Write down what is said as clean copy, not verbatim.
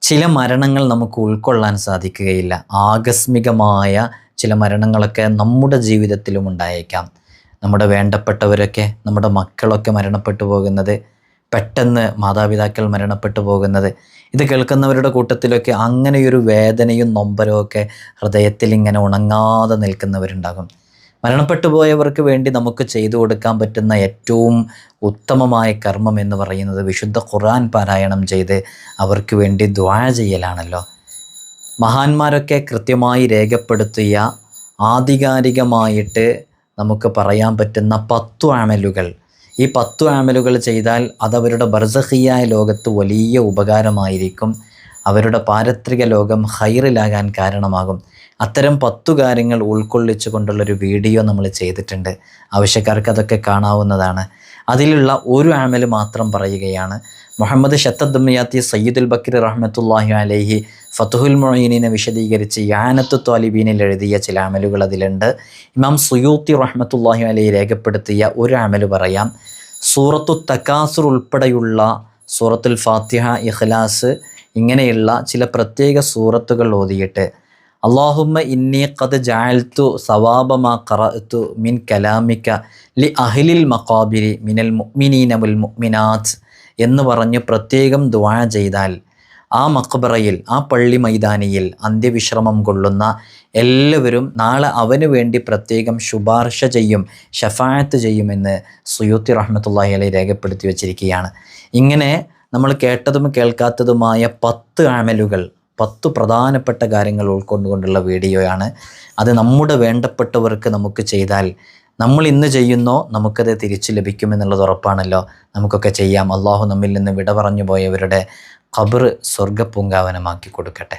ചില മരണങ്ങൾ നമുക്ക് ഉൾക്കൊള്ളാൻ സാധിക്കുകയില്ല. ആകസ്മികമായ ചില മരണങ്ങളൊക്കെ നമ്മുടെ ജീവിതത്തിലും ഉണ്ടായേക്കാം. നമ്മുടെ വേണ്ടപ്പെട്ടവരൊക്കെ, നമ്മുടെ മക്കളൊക്കെ മരണപ്പെട്ടു പോകുന്നത്, പെട്ടെന്ന് മാതാപിതാക്കൾ മരണപ്പെട്ടു പോകുന്നത്, ഇത് കേൾക്കുന്നവരുടെ കൂട്ടത്തിലൊക്കെ അങ്ങനെയൊരു വേദനയും നൊമ്പരവും ഒക്കെ ഹൃദയത്തിൽ ഇങ്ങനെ ഉണങ്ങാതെ നിൽക്കുന്നവരുണ്ടാകും. മരണപ്പെട്ടു പോയവർക്ക് വേണ്ടി നമുക്ക് ചെയ്തു കൊടുക്കാൻ പറ്റുന്ന ഏറ്റവും ഉത്തമമായ കർമ്മം എന്ന് പറയുന്നത് വിശുദ്ധ ഖുർആൻ പാരായണം ചെയ്ത് അവർക്ക് വേണ്ടി ദുആ ചെയ്യലാണല്ലോ. മഹാന്മാരൊക്കെ കൃത്യമായി രേഖപ്പെടുത്തിയ ആധികാരികമായിട്ട് നമുക്ക് പറയാൻ പറ്റുന്ന 10 അമലുകൾ, ഈ 10 അമലുകൾ ചെയ്താൽ അതവരുടെ ബർസഖിയായ ലോകത്ത് വലിയ ഉപകാരമായിരിക്കും. അവരുടെ പാരത്രിക ലോകം ഖൈറിലാകാൻ കാരണമാകും. അത്തരം 10 കാര്യങ്ങൾ ഉൾക്കൊള്ളിച്ചു കൊണ്ടുള്ളൊരു വീഡിയോ നമ്മൾ ചെയ്തിട്ടുണ്ട്. ആവശ്യക്കാർക്ക് അതൊക്കെ കാണാവുന്നതാണ്. അതിലുള്ള ഒരു അമൽ മാത്രം പറയുകയാണ്. മുഹമ്മദ് ഷത്തദ്ദുമിയാത്തി സയ്യിദുൽ ബക്കർ റഹ്മത്തുള്ളാഹി അലൈഹി ഫതുഹുൽ മുഈനിനെ വിശദീകരിച്ച് യാനത്തു ത്വാലിബീനിൽ എഴുതിയ ചില അമലുകൾ അതിലുണ്ട്. ഇമാം സുയൂത്തി റഹ്മത്തുള്ളാഹി അലൈഹി രേഖപ്പെടുത്തിയ ഒരു അമൽ പറയാം. സൂറത്തു തകാസുർ ഉൾപ്പെടെയുള്ള സൂറത്തുൽ ഫാത്തിഹ, ഇഖ്ലാസ് ഇങ്ങനെയുള്ള ചില പ്രത്യേക സൂറത്തുകൾ ഓതിയിട്ട് അല്ലാഹുമ്മ ഇന്നി ഖദ് ജഅൽതു സവാബ മാ ഖറഅതു മിൻ കലാമിക ലി അഹ്ലിൽ മഖാബിരി മിനൽ മുഅ്മിനീന വൽ മുഅ്മിനാത്ത് എന്ന് പറഞ്ഞ് പ്രത്യേകം ദുആ ചെയ്താൽ ആ മഖ്ബറയിൽ, ആ പള്ളി മൈതാനിയിൽ അന്ത്യവിശ്രമം കൊള്ളുന്ന എല്ലാവരും നാളെ അവന് വേണ്ടി പ്രത്യേകം ശുപാർശ ചെയ്യും, ഷഫാഅത്ത് ചെയ്യുമെന്ന് സുയൂത്തി റഹ്മത്തുള്ളാഹി അലൈഹി രേഖപ്പെടുത്തി വച്ചിരിക്കുകയാണ്. ഇങ്ങനെ നമ്മൾ കേട്ടതും കേൾക്കാത്തതുമായ 10 അമലുകൾ, 10 പ്രധാനപ്പെട്ട കാര്യങ്ങൾ ഉൾക്കൊണ്ടുകൊണ്ടുള്ള വീഡിയോയാണ്. അത് നമ്മുടെ വേണ്ടപ്പെട്ടവർക്ക് നമുക്ക് ചെയ്താൽ നമ്മൾ ഇന്ന് ചെയ്യുന്നോ നമുക്കത് തിരിച്ചു ലഭിക്കുമെന്നുള്ളത് ഉറപ്പാണല്ലോ. നമുക്കൊക്കെ ചെയ്യാം. അള്ളാഹു നമ്മിൽ നിന്ന് വിട പറഞ്ഞു പോയവരുടെ ഖബർ സ്വർഗ്ഗപൂങ്കാവനമാക്കി കൊടുക്കട്ടെ.